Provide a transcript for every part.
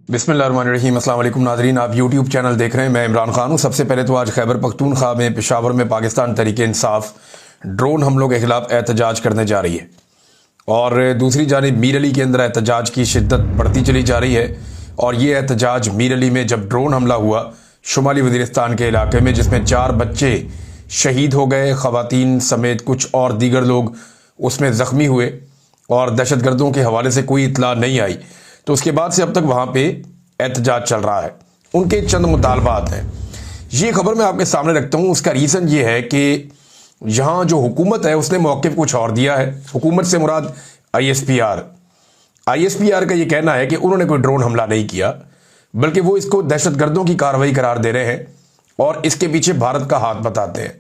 बिस्मिल्लाहिर्रहमानिर्रहीम। अस्सलाम वालेकुम नाज़रीन, आप यूट्यूब चैनल देख रहे हैं। मैं इमरान खान हूँ। सबसे पहले तो आज खैबर पख्तूनख्वा में पेशावर में पाकिस्तान तहरीक इंसाफ ड्रोन हमलों के खिलाफ एहतजाज करने जा रही है और दूसरी जानिब मीर अली के अंदर एहतजाज की शिद्दत बढ़ती चली जा रही है। और ये एहतजाज मीर अली में जब ड्रोन हमला हुआ शुमाली वज़ीरिस्तान के इलाके में, जिसमें 4 बच्चे शहीद हो गए, ख़वातीन समेत कुछ और दीगर लोग उसमें ज़ख्मी हुए और दहशतगर्दों के हवाले से कोई इतला नहीं आई, तो उसके बाद से अब तक वहाँ पे एहतजाज चल रहा है। उनके चंद मुतालबात हैं, ये खबर मैं आपके सामने रखता हूँ। उसका रीज़न ये है कि यहाँ जो हुकूमत है उसने मौक़िफ़ कुछ और दिया है। हुकूमत से मुराद ISPR का ये कहना है कि उन्होंने कोई ड्रोन हमला नहीं किया, बल्कि वो इसको दहशतगर्दों की कार्रवाई करार दे रहे हैं और इसके पीछे भारत का हाथ बताते हैं।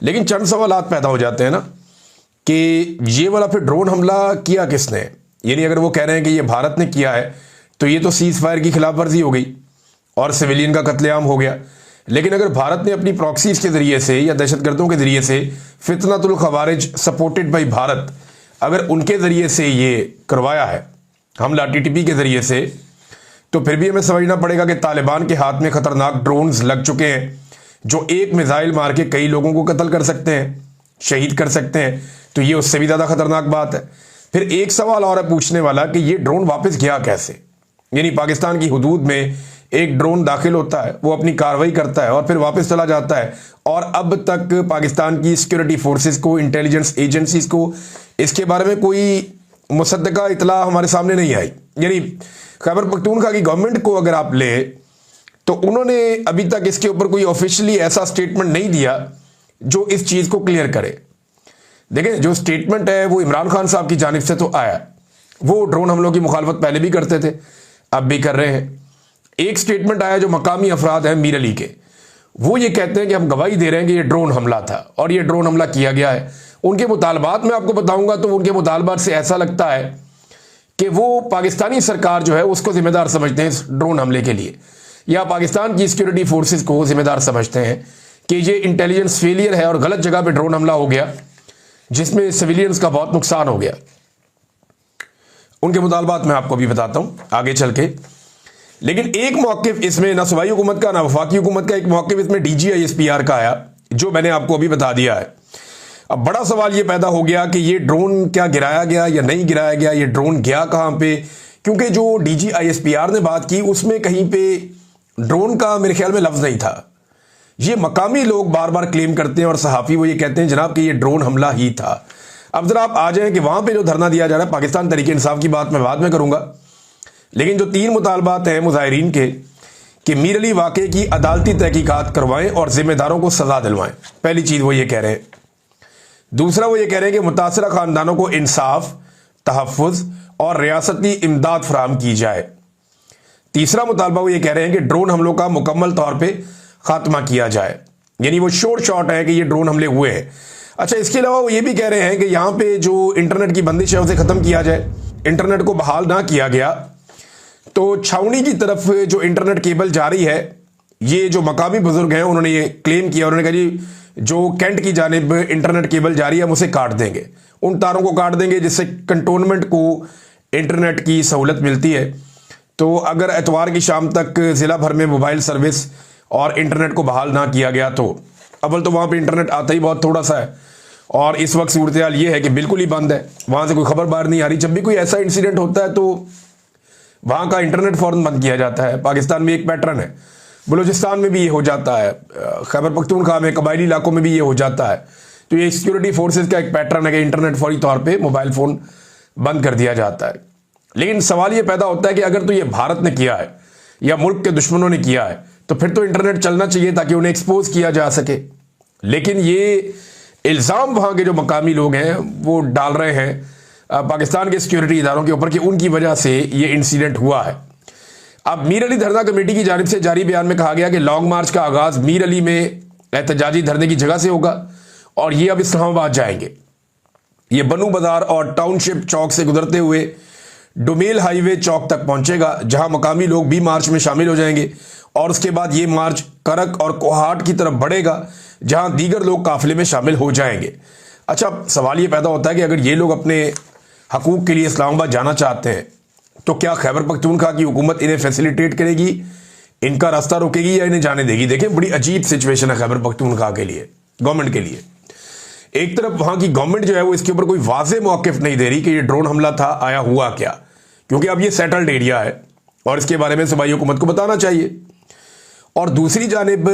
लेकिन चंद सवालात पैदा हो जाते हैं ना कि ये वाला फिर ड्रोन हमला किया किसने। यानी अगर वो कह रहे हैं कि ये भारत ने किया है तो ये तो सीज़ फायर की खिलाफ वर्जी हो गई और सिविलियन का कत्लेआम हो गया। लेकिन अगर भारत ने अपनी प्रॉक्सीज के ज़रिए से या दहशतगर्दों के ज़रिए से फितनतुल खवारिज सपोर्टेड बाई भारत, अगर उनके ज़रिए से ये करवाया है हमला TTP के ज़रिए से, तो फिर भी हमें समझना पड़ेगा कि तालिबान के हाथ में ख़तरनाक ड्रोन्स लग चुके हैं जो एक मिसाइल मार के कई लोगों को कत्ल कर सकते हैं, शहीद कर सकते हैं। तो ये उससे भी ज़्यादा ख़तरनाक बात है। फिर एक सवाल और है पूछने वाला कि ये ड्रोन वापस गया कैसे। यानी पाकिस्तान की हुदूद में एक ड्रोन दाखिल होता है, वो अपनी कार्रवाई करता है और फिर वापस चला जाता है, और अब तक पाकिस्तान की सिक्योरिटी फोर्सेस को, इंटेलिजेंस एजेंसीज को इसके बारे में कोई मुसद्दका इतला हमारे सामने नहीं आई। यानी खैबर पख्तूनख्वा की गवर्नमेंट को अगर आप ले तो उन्होंने अभी तक इसके ऊपर कोई ऑफिशियली ऐसा स्टेटमेंट नहीं दिया जो इस चीज़ को क्लियर करे। देखें, जो स्टेटमेंट है वो इमरान खान साहब की जानिब से तो आया, वो ड्रोन हमलों की मुखालफत पहले भी करते थे, अब भी कर रहे हैं। एक स्टेटमेंट आया जो मकामी अफराद हैं मीर अली के, वो ये कहते हैं कि हम गवाही दे रहे हैं कि ये ड्रोन हमला था और ये ड्रोन हमला किया गया है। उनके मुतालबात में आपको बताऊंगा तो उनके मुतालबात से ऐसा लगता है कि वो पाकिस्तानी सरकार जो है उसको जिम्मेदार समझते हैं इस ड्रोन हमले के लिए, या पाकिस्तान की सिक्योरिटी फोर्सेस को जिम्मेदार समझते हैं कि ये इंटेलिजेंस फेलियर है और गलत जगह पर ड्रोन हमला हो गया जिसमें सिविलियंस का बहुत नुकसान हो गया। उनके मुतालबात मैं आपको भी बताता हूं आगे चल के। लेकिन एक मौक़िफ़ इसमें ना सूबाई हुकूमत का ना वफाकी हुकूमत का, एक मौक़िफ़ इसमें DG ISPR का आया जो मैंने आपको अभी बता दिया है। अब बड़ा सवाल ये पैदा हो गया कि ये ड्रोन क्या गिराया गया या नहीं गिराया गया, ये ड्रोन गया कहाँ पे, क्योंकि जो DG ISPR ने बात की उसमें कहीं पे ड्रोन का मेरे ख्याल में लफ्ज़ नहीं था। ये मकामी लोग बार बार क्लेम करते हैं और सहाफ़ी वो ये कहते हैं जनाब कि ये ड्रोन हमला ही था। अब जरा आप आ जाएं कि वहाँ पे जो धरना दिया जा रहा है, पाकिस्तान तहरीक इंसाफ की बात मैं बाद में करूँगा, लेकिन जो 3 मुतालबात हैं मुज़ाहिरीन के कि मीर अली वाक़े की अदालती तहकीकात करवाएं और ज़िम्मेदारों को सज़ा दिलवाएं, पहली चीज़ वो ये कह रहे हैं। दूसरा वो ये कह रहे हैं कि मुतासरा ख़ानदानों को इंसाफ, तहफ़्फ़ुज़ और रियासती इमदाद फराहम की जाए। तीसरा मुतालबा वो ये कह रहे हैं कि ड्रोन हमलों का मुकम्मल तौर पर खात्मा किया जाए। यानी वो शोर शॉट है कि ये ड्रोन हमले हुए हैं। अच्छा, इसके अलावा वो ये भी कह रहे हैं कि यहाँ पे जो इंटरनेट की बंदिश है उसे ख़त्म किया जाए। इंटरनेट को बहाल ना किया गया तो छावनी की तरफ जो इंटरनेट केबल जारी है, ये जो मकामी बुजुर्ग हैं उन्होंने ये क्लेम किया, उन्होंने कहा जी जो कैंट की जानिब इंटरनेट केबल जारी है हम उसे काट देंगे, उन तारों को काट देंगे जिससे कंटोनमेंट को इंटरनेट की सहूलत मिलती है। तो अगर एतवार की शाम तक ज़िला भर में मोबाइल सर्विस और इंटरनेट को बहाल ना किया गया तो अव्वल तो वहाँ पे इंटरनेट आता ही बहुत थोड़ा सा है, और इस वक्त सूरत हाल ये है कि बिल्कुल ही बंद है, वहाँ से कोई खबर बाहर नहीं आ रही। जब भी कोई ऐसा इंसिडेंट होता है तो वहाँ का इंटरनेट फ़ौरन बंद किया जाता है। पाकिस्तान में एक पैटर्न है, बलूचिस्तान में भी ये हो जाता है, खैबर पख्तूनख्वा में कबायली इलाकों में भी ये हो जाता है। तो ये सिक्योरिटी फोर्सेज का एक पैटर्न है कि इंटरनेट फौरी तौर पर मोबाइल फ़ोन बंद कर दिया जाता है। लेकिन सवाल ये पैदा होता है कि अगर तो ये भारत ने किया है या मुल्क के दुश्मनों ने किया है तो फिर तो इंटरनेट चलना चाहिए ताकि उन्हें एक्सपोज किया जा सके। लेकिन ये इल्ज़ाम वहाँ के जो मकामी लोग हैं वो डाल रहे हैं पाकिस्तान के सिक्योरिटी इदारों के ऊपर कि उनकी वजह से ये इंसिडेंट हुआ है। अब मीर अली धरना कमेटी की जानिब से जारी बयान में कहा गया कि लॉन्ग मार्च का आगाज़ मीर अली में एहतजाजी धरने की जगह से होगा और ये अब इस्लामाबाद जाएंगे। ये बनू बाजार और टाउनशिप चौक से गुजरते हुए डोमेल हाईवे चौक तक पहुंचेगा, जहां मकामी लोग भी मार्च में शामिल हो जाएंगे, और उसके बाद ये मार्च करक और कोहाट की तरफ बढ़ेगा जहां दीगर लोग काफिले में शामिल हो जाएंगे। अच्छा, सवाल ये पैदा होता है कि अगर ये लोग अपने हकूक़ के लिए इस्लामाबाद जाना चाहते हैं तो क्या खैबर पख्तूनख्वा की हुकूमत इन्हें फैसिलिटेट करेगी, इनका रास्ता रोकेगी या इन्हें जाने देगी? देखें, बड़ी अजीब सिचुएशन है खैबर पख्तूनख्वा के लिए, गवर्नमेंट के लिए। एक तरफ वहां की गवर्नमेंट जो है वो इसके ऊपर कोई वाज़ेह मौक़िफ़ नहीं दे रही कि ये ड्रोन हमला था, आया हुआ क्या, क्योंकि अब ये सेटल्ड एरिया है और इसके बारे में सूबाई हुकूमत को बताना चाहिए। और दूसरी जानिब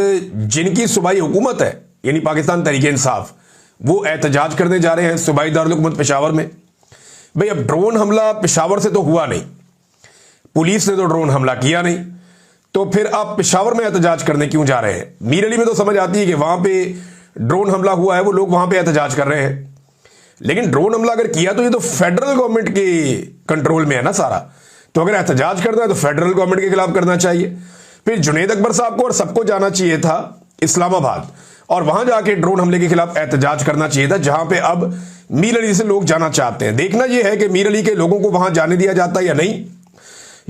जिनकी सूबाई हुकूमत है यानी पाकिस्तान तहरीक इंसाफ, वो एहतजाज करने जा रहे हैं सूबाई दारुल हुकूमत पेशावर में। भाई अब ड्रोन हमला पेशावर से तो हुआ नहीं, पुलिस ने तो ड्रोन हमला किया नहीं, तो फिर आप पेशावर में एहतजाज करने क्यों जा रहे हैं? मीर अली में तो समझ आती है कि वहां पे ड्रोन हमला हुआ है, वो लोग वहां पे एहतजाज कर रहे हैं, लेकिन ड्रोन हमला अगर किया तो ये तो फेडरल गवर्नमेंट के कंट्रोल में है ना सारा। तो अगर एहतजाज करना है तो फेडरल गवर्नमेंट के खिलाफ करना चाहिए। फिर जुनैद अकबर साहब को और सबको जाना चाहिए था इस्लामाबाद और वहां जाके ड्रोन हमले के खिलाफ एहतजाज करना चाहिए था, जहां पे अब मीर अली से लोग जाना चाहते हैं। देखना यह है कि मीर अली के लोगों को वहां जाने दिया जाता है या नहीं,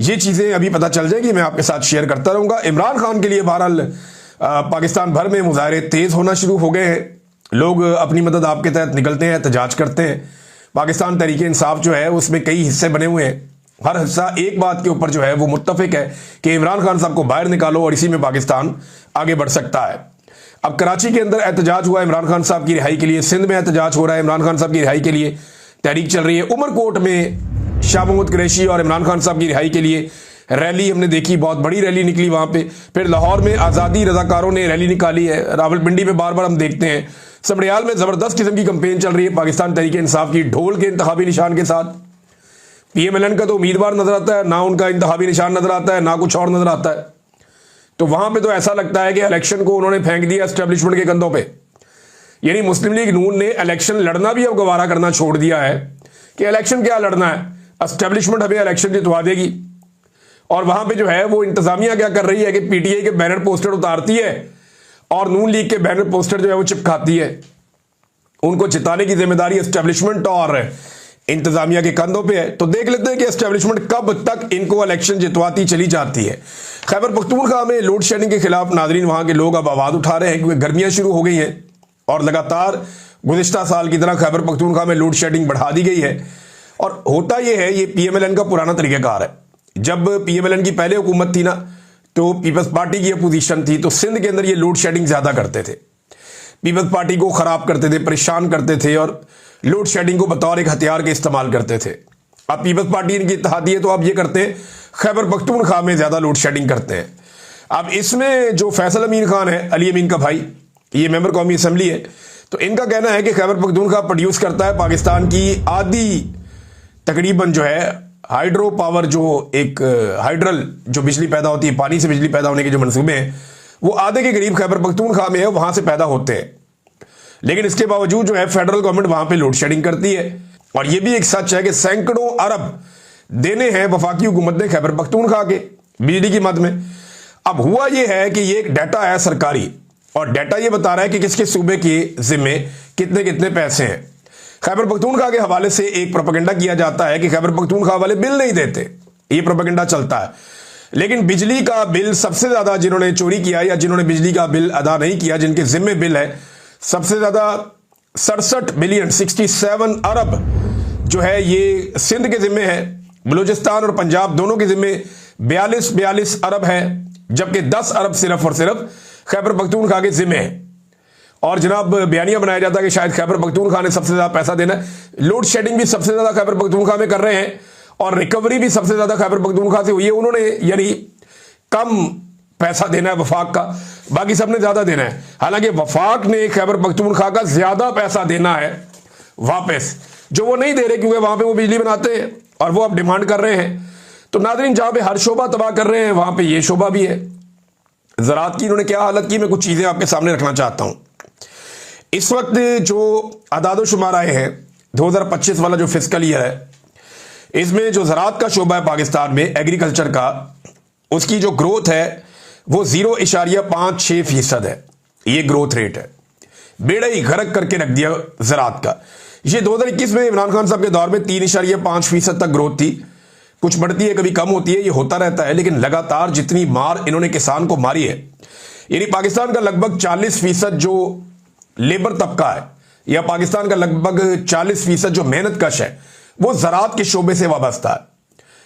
ये चीजें अभी पता चल जाएगी, मैं आपके साथ शेयर करता रहूंगा। इमरान खान के लिए बहरहाल पाकिस्तान भर में मुजाहरे तेज होना शुरू हो गए हैं, लोग अपनी मदद आपके तहत निकलते हैं, एहतजाज करते हैं। पाकिस्तान तहरीक इंसाफ जो है उसमें कई हिस्से बने हुए हैं, हर हिस्सा एक बात के ऊपर जो है वो मुत्तफिक है कि इमरान खान साहब को बाहर निकालो और इसी में पाकिस्तान आगे बढ़ सकता है। अब कराची के अंदर एहतजाज हुआ इमरान खान साहब की रिहाई के लिए, सिंध में एहतजाज हो रहा है इमरान खान साहब की रिहाई के लिए, तहरीक चल रही है। उमरकोट में शाह महमूद कुरैशी और इमरान खान साहब की रिहाई के लिए रैली हमने देखी, बहुत बड़ी रैली निकली वहां पे। फिर लाहौर में आज़ादी रजाकारों ने रैली निकाली है, रावलपिंडी में बार बार हम देखते हैं। सबड़ियाल में जबरदस्त किस्म की कंपेन चल रही है पाकिस्तान तहरीक इंसाफ की, ढोल के इंतखाबी निशान के साथ। PMLN का तो उम्मीदवार नजर आता है, ना उनका इंतखाबी निशान नजर आता है, ना कुछ और नजर आता है। तो वहां पे तो ऐसा लगता है कि इलेक्शन को उन्होंने फेंक दिया एस्टेब्लिशमेंट के कंधों पे, यानी मुस्लिम लीग नून ने इलेक्शन लड़ना भी अब गवारा करना छोड़ दिया है कि इलेक्शन क्या लड़ना है, एस्टेब्लिशमेंट हमें इलेक्शन जितवा देगी। और वहां पे जो है वो इंतजामिया क्या कर रही है कि PTI के बैनर पोस्टर उतारती है और नून लीग के बैनर पोस्टर जो है वो चिपकाती है। उनको जिताने की जिम्मेदारी एस्टेब्लिशमेंट और इंतजामिया के कंधों पे है। तो देख लेते हैं कि एस्टेब्लिशमेंट कब तक इनको इलेक्शन जितवाती चली जाती है। खैबर पख्तूनख्वा में लोड शेडिंग के खिलाफ नाजरीन वहां के लोग अब आवाज उठा रहे हैं क्योंकि गर्मियां शुरू हो गई हैं और लगातार गुज़िश्ता साल की तरह खैबर पख्तूनख्वा में लोड शेडिंग बढ़ा दी गई है। और होता यह है, ये PMLN का पुराना तरीक़ाकार है। जब PMLN की पहले हुकूमत थी ना, तो पीपल्स पार्टी की अपोजिशन थी, तो सिंध के अंदर ये लोड शेडिंग ज्यादा करते थे, पीपल्स पार्टी को खराब करते थे, परेशान करते थे और लोड शेडिंग को बतौर एक हथियार के इस्तेमाल करते थे। अब पीपल्स पार्टी इनकी इत्तेहादी है तो अब ये करते हैं, खैबर पख्तूनख्वा में ज्यादा लोड शेडिंग करते हैं। अब इसमें जो फैसल अमीन खान है, अली अमीन का भाई, ये मेंबर कौमी असम्बली है, तो इनका कहना है कि खैबर पख्तूनख्वा प्रोड्यूस करता है पाकिस्तान की आधी तकरीबन जो है हाइड्रो पावर, जो एक हाइड्रल जो बिजली पैदा होती है, पानी से बिजली पैदा होने के जो मंसूबे हैं वो आधे के करीब खैबर पख्तूनख्वा में है, वहां से पैदा होते हैं। लेकिन इसके बावजूद जो है फेडरल गवर्नमेंट वहां पे लोड शेडिंग करती है। और यह भी एक सच है कि सैकड़ों अरब देने हैं वफाकी हुकूमत ने खैबर पख्तूनख्वा के बिजली की मद में। अब हुआ यह है कि ये एक डाटा है सरकारी और डाटा ये बता रहा है कि किसके सूबे के जिम्मे कितने कितने पैसे हैं। खैबर पख्तूनख्वा के हवाले से एक प्रोपेगेंडा किया जाता है कि खैबर पख्तूनख्वा वाले बिल नहीं देते, ये प्रोपेगेंडा चलता है। लेकिन बिजली का बिल सबसे ज्यादा जिन्होंने चोरी किया या जिन्होंने बिजली का बिल अदा नहीं किया, जिनके जिम्मे बिल है, सबसे ज्यादा 67 बिलियन 67 अरब जो है ये सिंध के जिम्मे है। बलूचिस्तान और पंजाब दोनों के जिम्मे 42 अरब है, जबकि 10 अरब सिर्फ और सिर्फ खैबर पख्तूनख्वा के जिम्मे है। और जनाब बयानिया बनाया जाता है कि शायद खैबर पख्तूनख्वा ने सबसे ज्यादा पैसा देना है। लोड शेडिंग भी सबसे ज्यादा खैबर पख्तूनख्वा में कर रहे हैं और रिकवरी भी सबसे ज्यादा खैबर पख्तूनख्वा से हुई है। उन्होंने यानी कम पैसा देना है वफाक का, बाकी सबने ज्यादा देना है। हालांकि वफाक ने खैबर पख्तूनख्वा का ज्यादा पैसा देना है वापस, जो वो नहीं दे रहे क्योंकि वहां पे वो बिजली बनाते हैं और वो अब डिमांड कर रहे हैं। तो नाज़रीन, जहां पे हर शोबा तबाह कर रहे हैं वहां पे ये शोबा भी है। ज़राअत की इन्होंने क्या हालत की, मैं कुछ चीजें आपके सामने रखना चाहता हूं। इस वक्त जो आदाद शुमार आए हैं 2025 वाला जो फिस्कल ईयर है, इसमें जो ज़राअत का शोबा है पाकिस्तान में एग्रीकल्चर का, उसकी जो ग्रोथ है वो 0.56% है। ये ग्रोथ रेट है, बेड़ा ही गरक करके रख दिया ज़राअत का। ये 2021 में इमरान खान साहब के दौर में 3.5% तक ग्रोथ थी, कुछ बढ़ती है कभी कम होती है, ये होता रहता है। लेकिन लगातार जितनी मार इन्होंने किसान को मारी है, यानी पाकिस्तान का लगभग 40% जो लेबर तबका है या पाकिस्तान का लगभग 40% जो मेहनत कश है वो ज़राअत के शोबे से वाबस्ता है।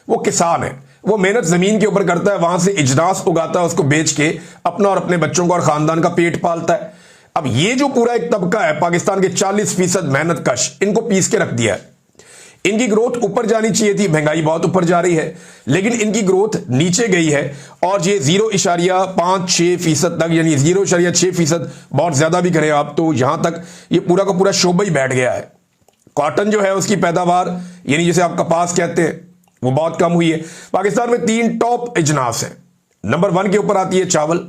वो किसान है, वो मेहनत जमीन के ऊपर करता है, वहां से इजनास उगाता है, उसको बेच के अपना और अपने बच्चों का और खानदान का पेट पालता है। अब ये जो पूरा एक तबका है पाकिस्तान के 40% मेहनत कश, इनको पीस के रख दिया है। इनकी ग्रोथ ऊपर जानी चाहिए थी, महंगाई बहुत ऊपर जा रही है, लेकिन इनकी ग्रोथ नीचे गई है और ये 0.56% तक, यानी 0.6%, बहुत ज्यादा भी करें आप तो यहां तक ये पूरा का पूरा शोबा ही बैठ गया है। कॉटन जो है उसकी पैदावार, यानी जिसे आप कपास कहते हैं, वो बहुत कम हुई है। पाकिस्तान में 3 टॉप इजनास है। नंबर 1 के ऊपर आती है चावल,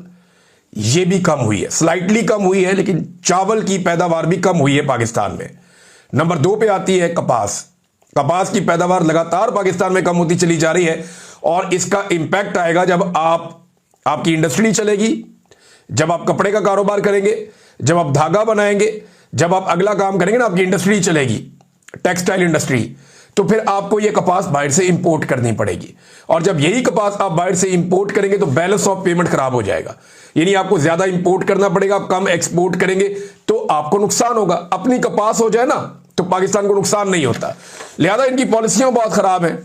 ये भी कम हुई है, स्लाइटली कम हुई है, लेकिन चावल की पैदावार भी कम हुई है पाकिस्तान में। नंबर 2 पे आती है कपास। कपास की पैदावार लगातार पाकिस्तान में कम होती चली जा रही है और इसका इंपैक्ट आएगा जब आपकी इंडस्ट्री चलेगी, जब आप कपड़े का कारोबार करेंगे, जब आप धागा बनाएंगे, जब आप अगला काम करेंगे ना, आपकी इंडस्ट्री चलेगी, टेक्सटाइल इंडस्ट्री, तो फिर आपको यह कपास बाहर से इंपोर्ट करनी पड़ेगी। और जब यही कपास आप बाहर से इंपोर्ट करेंगे तो बैलेंस ऑफ पेमेंट खराब हो जाएगा, यानी आपको ज्यादा इंपोर्ट करना पड़ेगा, आप कम एक्सपोर्ट करेंगे तो आपको नुकसान होगा। अपनी कपास हो जाए ना तो पाकिस्तान को नुकसान नहीं होता, लिहाजा इनकी पॉलिसियां बहुत खराब हैं।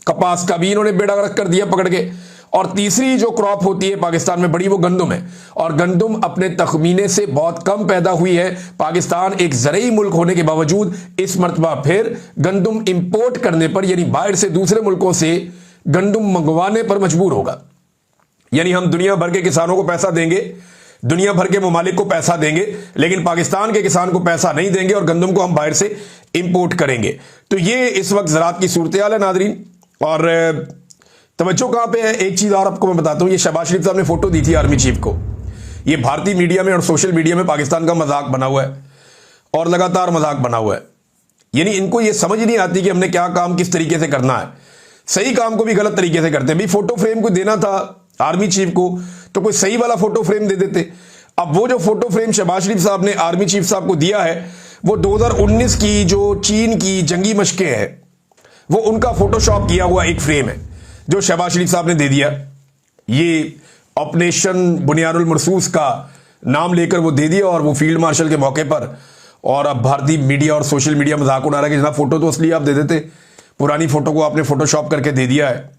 कपास का भी इन्होंने बेड़ा गर्क कर दिया पकड़ के। और तीसरी जो क्रॉप होती है पाकिस्तान में बड़ी, वो गंदुम है, और गंदुम अपने तखमीने से बहुत कम पैदा हुई है। पाकिस्तान एक ज़रई मुल्क होने के बावजूद इस मरतबा फिर गंदुम इंपोर्ट करने पर, यानी बाहर से दूसरे मुल्कों से गंदुम मंगवाने पर मजबूर होगा। यानी हम दुनिया भर के किसानों को पैसा देंगे, दुनिया भर के ममालिक को पैसा देंगे, लेकिन पाकिस्तान के किसान को पैसा नहीं देंगे और गंदुम को हम बाहर से इंपोर्ट करेंगे। तो ये इस वक्त ज़राअत की सूरत हाल है नाज़रीन। और तवज्जो कहां पे है, एक चीज और आपको मैं बताता हूं। ये शहबाज शरीफ साहब ने फोटो दी थी आर्मी चीफ को, ये भारतीय मीडिया में और सोशल मीडिया में पाकिस्तान का मजाक बना हुआ है और लगातार मजाक बना हुआ है। यानी इनको ये समझ नहीं आती कि हमने क्या काम किस तरीके से करना है, सही काम को भी गलत तरीके से करते हैं। भाई फोटो फ्रेम को देना था आर्मी चीफ को तो कोई सही वाला फोटो फ्रेम दे देते। अब वो जो फोटो फ्रेम शहबाज शरीफ साहब ने आर्मी चीफ साहब को दिया है, वो 2019 की जो चीन की जंगी मशकें हैं, वो उनका फोटोशॉप किया हुआ एक फ्रेम है जो शहबाज शरीफ साहब ने दे दिया। ये ऑपरेशन बुनियादुल मरसूस का नाम लेकर वो दे दिया और वो फील्ड मार्शल के मौके पर। और अब भारतीय मीडिया और सोशल मीडिया मजाक उड़ा रहा है कि जनाब फोटो तो असली आप दे देते, पुरानी फोटो को आपने फोटोशॉप करके दे दिया है।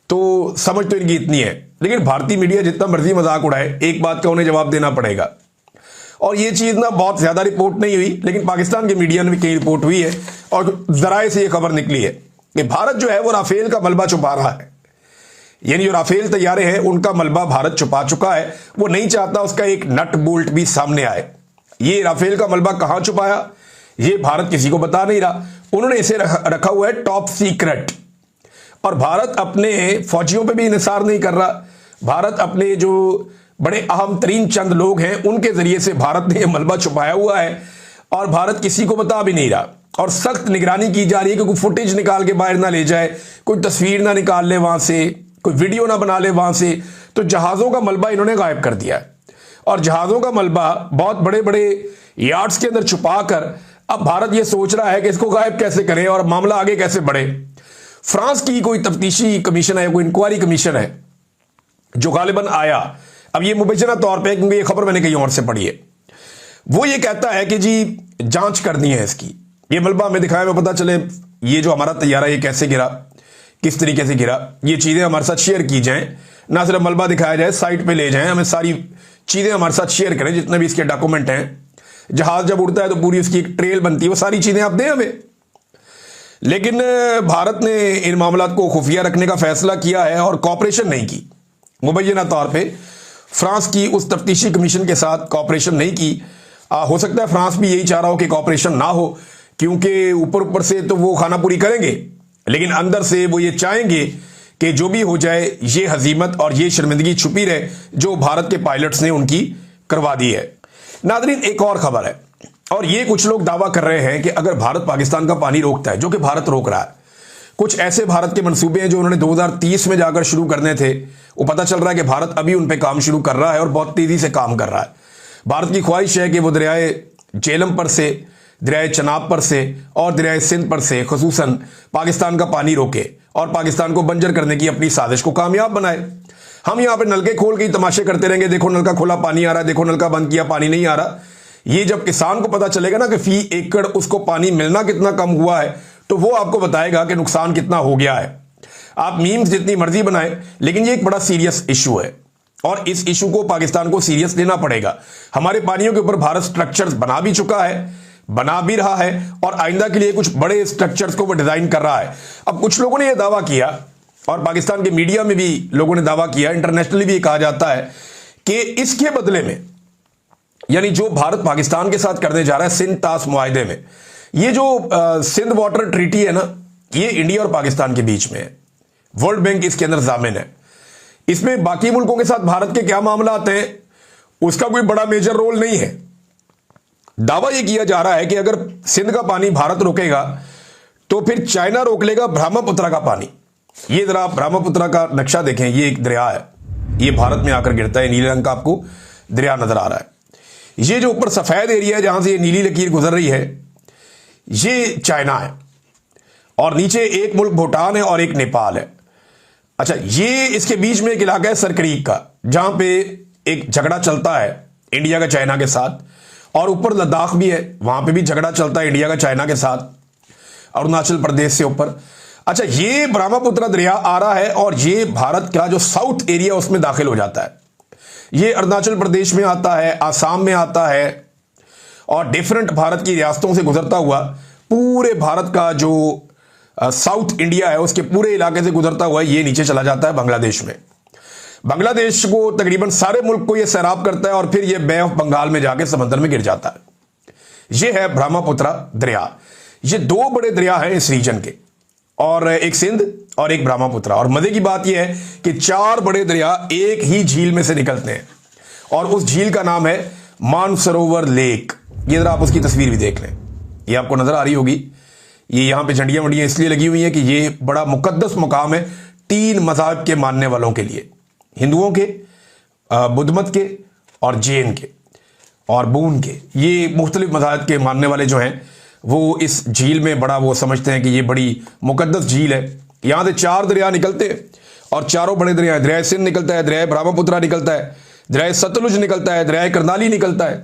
तो समझ तो इनकी इतनी है, लेकिन भारतीय मीडिया जितना मर्जी मजाक उड़ाए, एक बात का उन्हें जवाब देना पड़ेगा। और ये चीज ना बहुत ज्यादा रिपोर्ट नहीं हुई, लेकिन पाकिस्तान के मीडिया में कई रिपोर्ट हुई है और जराए से ये खबर निकली है कि भारत जो है वो राफेल का मलबा छुपा रहा है। यानी जो राफेल तैयारे हैं उनका मलबा भारत छुपा चुका है, वो नहीं चाहता उसका एक नट बोल्ट भी सामने आए। ये राफेल का मलबा कहां छुपाया, ये भारत किसी को बता नहीं रहा। उन्होंने इसे रखा हुआ है टॉप सीक्रेट। और भारत अपने फौजियों पे भी इंहिसार नहीं कर रहा। भारत अपने जो बड़े अहम तरीन चंद लोग हैं उनके जरिए से भारत ने यह मलबा छुपाया हुआ है और भारत किसी को बता भी नहीं रहा। और सख्त निगरानी की जा रही है कि कोई फुटेज निकाल के बाहर ना ले जाए, कोई तस्वीर ना निकाल ले वहां से, कोई वीडियो ना बना ले वहां से। तो जहाजों का मलबा इन्होंने गायब कर दिया है और जहाजों का मलबा बहुत बड़े बड़े यार्ड्स के अंदर छुपा कर अब भारत यह सोच रहा है कि इसको गायब कैसे करें और मामला आगे कैसे बढ़े। फ्रांस की कोई तफ्तीशी कमीशन है, कोई इंक्वायरी कमीशन है जो गालिबन आया, अब ये मुबैना तौर पे, क्योंकि ये खबर मैंने कहीं और से पढ़ी है, वो ये कहता है कि जी जांच करनी है इसकी, ये मलबा हमें दिखाया में पता चले ये जो हमारा तैयारा ये कैसे गिरा, किस तरीके से गिरा, ये चीजें हमारे साथ शेयर की जाएं, ना सिर्फ मलबा दिखाया जाए, साइट पे ले जाएं, हमें सारी चीजें हमारे साथ शेयर करें, जितने भी इसके डॉक्यूमेंट हैं। जहाज जब उड़ता है तो पूरी उसकी एक ट्रेल बनती है, वो सारी चीजें आप दें हमें। लेकिन भारत ने इन मामलों को खुफिया रखने का फैसला किया है और कॉपरेशन नहीं की। मुबैना तौर पे फ्रांस की उस तफ्तीशी कमीशन के साथ कॉपरेशन नहीं की। हो सकता है फ्रांस भी यही चाह रहा हो कि कॉपरेशन ना हो, क्योंकि ऊपर ऊपर से तो वो खाना पूरी करेंगे, लेकिन अंदर से वो ये चाहेंगे कि जो भी हो जाए ये हजीमत और ये शर्मिंदगी छुपी रहे जो भारत के पायलट्स ने उनकी करवा दी है। नादरीन, एक और खबर है, और ये कुछ लोग दावा कर रहे हैं कि अगर भारत पाकिस्तान का पानी रोकता है, जो कि भारत रोक रहा है, कुछ ऐसे भारत के मंसूबे हैं जो उन्होंने 2030 में जाकर शुरू करने थे, वो पता चल रहा है कि भारत अभी उन पे काम शुरू कर रहा है और बहुत तेजी से काम कर रहा है। भारत की ख्वाहिश है कि वो दरियाए झेलम पर से, दरियाए चनाब पर से और दरियाए सिंध पर से खुसूसन पाकिस्तान का पानी रोके और पाकिस्तान को बंजर करने की अपनी साजिश को कामयाब बनाए। हम यहाँ पे नलके खोल के तमाशे करते रहेंगे, देखो नलका खोला पानी आ रहा है, देखो नलका बंद किया पानी नहीं आ रहा। ये जब किसान को पता चलेगा ना कि फी एकड़ उसको पानी मिलना कितना कम हुआ है, तो वो आपको बताएगा कि नुकसान कितना हो गया है। आप मीम्स जितनी मर्जी बनाएं, लेकिन ये एक बड़ा सीरियस इशू है और इस इशू को पाकिस्तान को सीरियस लेना पड़ेगा। हमारे पानियों के ऊपर भारत स्ट्रक्चर्स बना भी चुका है, बना भी रहा है और आइंदा के लिए कुछ बड़े स्ट्रक्चर्स को वो डिजाइन कर रहा है। अब कुछ लोगों ने यह दावा किया और पाकिस्तान के मीडिया में भी लोगों ने दावा किया, इंटरनेशनली भी कहा जाता है कि इसके बदले में, यानी जो भारत पाकिस्तान के साथ करने जा रहा है सिंध तास मुआहदे में, ये जो सिंध वाटर ट्रीटी है ना, ये इंडिया और पाकिस्तान के बीच में है। वर्ल्ड बैंक इसके अंदर जामिन है। इसमें बाकी मुल्कों के साथ भारत के क्या मामला आते हैं उसका कोई बड़ा मेजर रोल नहीं है। दावा यह किया जा रहा है कि अगर सिंध का पानी भारत रोकेगा तो फिर चाइना रोक लेगा ब्रह्मपुत्र का पानी। ये जरा आप ब्रह्मपुत्र का नक्शा देखें, ये एक दरिया है, ये भारत में आकर गिरता है। नीले रंग का आपको दरिया नजर आ रहा है। ये जो ऊपर सफेद एरिया है जहां से ये नीली लकीर गुजर रही है, ये चाइना है और नीचे एक मुल्क भूटान है और एक नेपाल है। अच्छा, ये इसके बीच में एक इलाका है सरक्रीक का, जहां पे एक झगड़ा चलता है इंडिया का चाइना के साथ, और ऊपर लद्दाख भी है, वहां पे भी झगड़ा चलता है इंडिया का चाइना के साथ, अरुणाचल प्रदेश से ऊपर। अच्छा, ये ब्रह्मपुत्र दरिया आ रहा है और ये भारत का जो साउथ एरिया उसमें दाखिल हो जाता है। ये अरुणाचल प्रदेश में आता है, आसाम में आता है और डिफरेंट भारत की रियासतों से गुजरता हुआ पूरे भारत का जो साउथ इंडिया है उसके पूरे इलाके से गुजरता हुआ ये नीचे चला जाता है बांग्लादेश में। बांग्लादेश को तकरीबन सारे मुल्क को ये सैराब करता है और फिर ये बे ऑफ बंगाल में जाके समंदर में गिर जाता है। ये है ब्रह्मपुत्र दरिया। ये दो बड़े दरिया हैं इस रीजन के, और एक सिंध और एक ब्रह्मपुत्र। और मजे की बात यह है कि चार बड़े दरिया एक ही झील में से निकलते हैं और उस झील का नाम है मानसरोवर लेक। ये जरा आप उसकी तस्वीर भी देख लें, ये आपको नजर आ रही होगी। ये यहां पे झंडियां वंडियां इसलिए लगी हुई हैं कि ये बड़ा मुकद्दस मुकाम है तीन मज़हब के मानने वालों के लिए, हिंदुओं के, बुद्ध मत के और जैन के और बून के। ये मुख्तलिफ मज़ाहब के मानने वाले जो हैं वो इस झील में बड़ा वो समझते हैं कि ये बड़ी मुकद्दस झील है। यहां से चार दरिया निकलते हैं और चारों बड़े दरिया, दरिया सिंध निकलता है, दरिया ब्रह्मपुत्र निकलता है, दरिया सतलुज निकलता है, दरिया करनाली निकलता है।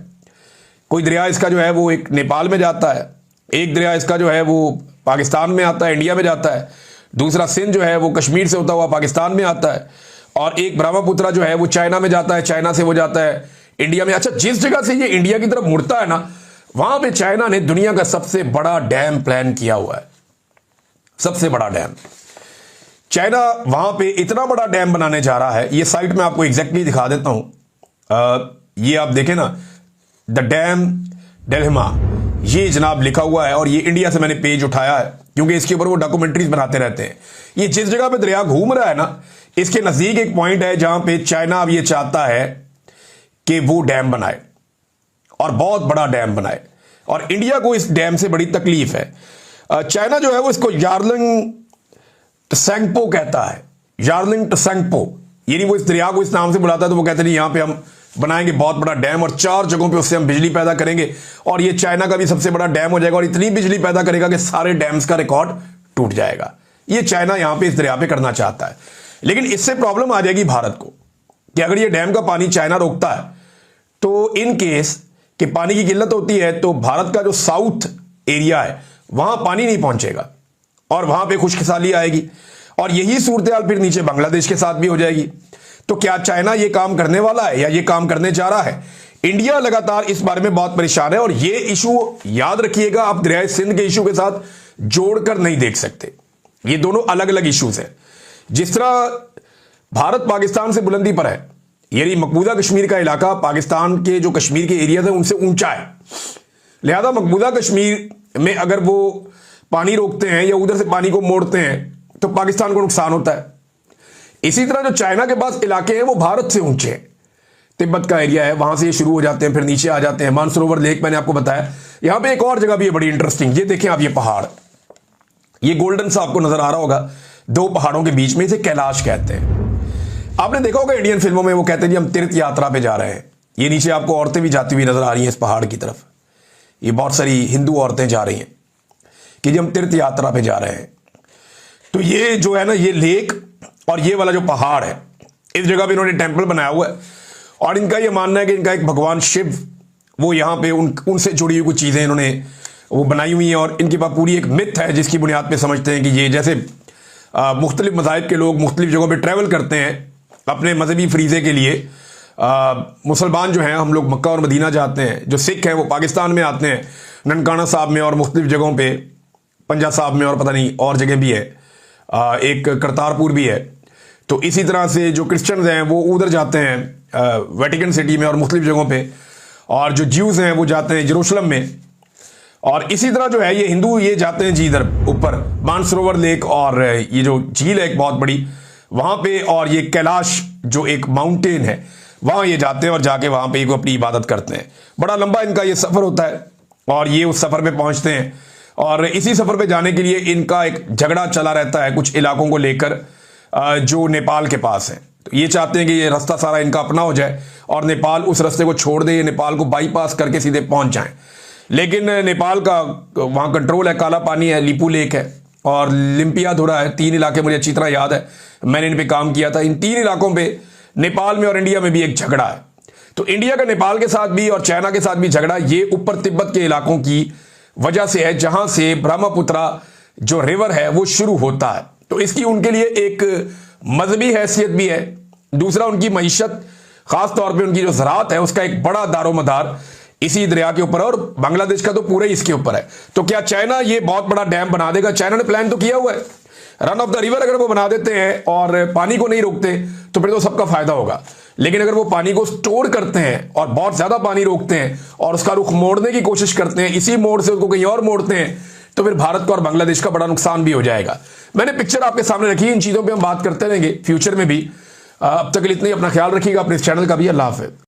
कोई दरिया इसका जो है वो एक नेपाल में जाता है, एक दरिया इसका जो है वो पाकिस्तान में आता है, इंडिया में जाता है, दूसरा सिंध जो है वो कश्मीर से होता हुआ पाकिस्तान में आता है, और एक ब्रह्मपुत्र जो है वो चाइना में जाता है, चाइना से वो जाता है इंडिया में। अच्छा, जिस जगह से ये इंडिया की तरफ मुड़ता है ना, वहां पे चाइना ने दुनिया का सबसे बड़ा डैम प्लान किया हुआ है। सबसे बड़ा डैम चाइना वहां पे इतना बड़ा डैम बनाने जा रहा है। ये साइट में आपको एग्जैक्टली दिखा देता हूं। ये आप देखें ना, द डैम डेल्हिमा, ये जनाब लिखा हुआ है और ये इंडिया से मैंने पेज उठाया है क्योंकि इसके ऊपर वो डॉक्यूमेंट्रीज बनाते रहते हैं। ये जिस जगह पे दरिया घूम रहा है ना, इसके नजदीक एक पॉइंट है जहां पे चाइना अब ये चाहता है कि वो डैम बनाए और बहुत बड़ा डैम बनाए, और इंडिया को इस डैम से बड़ी तकलीफ है। चाइना जो है वो इसको यार्लिंग टसेंगपो कहता है, यार्लिंग टसेंगपो, यानी वो इस दरिया को इस नाम से बुलाता है। तो वो कहते हैं यहां पे हम बनाएंगे बहुत बड़ा डैम और चार जगहों पे उससे हम बिजली पैदा करेंगे और ये चाइना का भी सबसे बड़ा डैम हो जाएगा और इतनी बिजली पैदा करेगा कि सारे डैम्स का रिकॉर्ड टूट जाएगा। ये चाइना यहां पे इस दरिया पे करना चाहता है, लेकिन इससे प्रॉब्लम आ जाएगी भारत को कि अगर ये डैम का पानी चाइना रोकता है तो इन केस कि पानी की किल्लत होती है तो भारत का जो साउथ एरिया है वहां पानी नहीं पहुंचेगा और वहां पे खुशकिसाली आएगी, और यही सूरत हाल फिर नीचे बांग्लादेश के साथ भी हो जाएगी। तो क्या चाइना ये काम करने वाला है या ये काम करने जा रहा है? इंडिया लगातार इस बारे में बहुत परेशान है और ये इशू याद रखिएगा, आप दरिया सिंध के इशू के साथ जोड़कर नहीं देख सकते। ये दोनों अलग अलग इश्यूज हैं। जिस तरह भारत पाकिस्तान से बुलंदी पर है, यानी मकबूजा कश्मीर का इलाका पाकिस्तान के जो कश्मीर के एरिया थे उनसे ऊंचा है, लिहाजा मकबूजा कश्मीर में अगर वो पानी रोकते हैं या उधर से पानी को मोड़ते हैं तो पाकिस्तान को नुकसान होता है। इसी तरह जो चाइना के पास इलाके हैं वो भारत से ऊंचे हैं, तिब्बत का एरिया है, वहां से ये शुरू हो जाते हैं फिर नीचे आ जाते हैं। मानसरोवर लेक मैंने आपको बताया। यहां पे एक और जगह भी है बड़ी इंटरेस्टिंग, ये देखें आप, ये पहाड़, ये गोल्डन सा आपको नजर आ रहा होगा, दो पहाड़ों के बीच में, इसे कैलाश कहते हैं। आपने देखा होगा इंडियन फिल्मों में वो कहते हैं जी हम तीर्थ यात्रा पे जा रहे हैं। ये नीचे आपको औरतें भी जाती हुई नजर आ रही हैं इस पहाड़ की तरफ, ये बहुत सारी हिंदू औरतें जा रही हैं कि जी हम तीर्थ यात्रा पे जा रहे हैं। तो ये जो है ना, ये लेक और ये वाला जो पहाड़ है, इस जगह पे इन्होंने टेंपल बनाया हुआ है और इनका ये मानना है कि इनका एक भगवान शिव वो यहाँ पे उनसे जुड़ी हुई कुछ चीजें इन्होंने वो बनाई हुई हैं और इनके पास पूरी एक मिथ है जिसकी बुनियाद पे समझते हैं कि ये जैसे मुख्तलिफ मज़ाहिब के लोग मुख्तलिफ जगहों पे ट्रैवल करते हैं अपने मजहबी फ्रीज़े के लिए। मुसलमान जो हैं हम लोग मक्का और मदीना जाते हैं, जो सिख हैं वो पाकिस्तान में आते हैं ननकाना साहब में और मुख्तलिफ जगहों पे, पंजा साहब में और पता नहीं और जगह भी है, एक करतारपुर भी है। तो इसी तरह से जो क्रिश्चियंस हैं वो उधर जाते हैं वेटिकन सिटी में और मुख्तलिफ जगहों पे, और जो ज्यूज़ हैं वो जाते हैं यरूशलेम में। और इसी तरह जो है ये हिंदू ये जाते हैं जी इधर ऊपर मानसरोवर लेक और ये जो झील है एक बहुत बड़ी वहाँ पे, और ये कैलाश जो एक माउंटेन है वहाँ ये जाते हैं और जाके वहाँ पे अपनी इबादत करते हैं। बड़ा लंबा इनका ये सफ़र होता है और ये उस सफ़र पे पहुँचते हैं, और इसी सफ़र पे जाने के लिए इनका एक झगड़ा चला रहता है कुछ इलाकों को लेकर जो नेपाल के पास है। तो ये चाहते हैं कि ये रास्ता सारा इनका अपना हो जाए और नेपाल उस रास्ते को छोड़ दे, ये नेपाल को बाईपास करके सीधे पहुँच जाएं। लेकिन नेपाल का वहाँ कंट्रोल है, काला पानी है, लिपू लेक है और लिम्पियाधुरा है, 3 इलाके मुझे अच्छी तरह याद है, मैंने इन पे काम किया था। इन 3 इलाकों पे नेपाल में और इंडिया में भी एक झगड़ा है। तो इंडिया का नेपाल के साथ भी और चाइना के साथ भी झगड़ा ये ऊपर तिब्बत के इलाकों की वजह से है, जहां से ब्रह्मपुत्रा जो रिवर है वो शुरू होता है। तो इसकी उनके लिए एक मजहबी हैसियत भी है, दूसरा उनकी मईशत खास तौर पे उनकी जो ज़राअत है उसका एक बड़ा दारोमदार इसी दरिया के ऊपर है, और बांग्लादेश का तो पूरा ही इसके ऊपर है। तो क्या चाइना ये बहुत बड़ा डैम बना देगा? चाइना ने प्लान तो किया हुआ है, रन ऑफ द रिवर अगर वो बना देते हैं और पानी को नहीं रोकते तो फिर तो सबका फायदा होगा। लेकिन अगर वो पानी को स्टोर करते हैं और बहुत ज्यादा पानी रोकते हैं और उसका रुख मोड़ने की कोशिश करते हैं, इसी मोड़ से उसको कहीं और मोड़ते हैं, तो फिर भारत को और बांग्लादेश का बड़ा नुकसान भी हो जाएगा। मैंने पिक्चर आपके सामने रखी, इन चीजों पर हम बात करते रहेंगे फ्यूचर में भी। अब तक के लिए इतना ही, अपना ख्याल रखिएगा, अपने इस चैनल का भी। अल्लाह हाफिज़।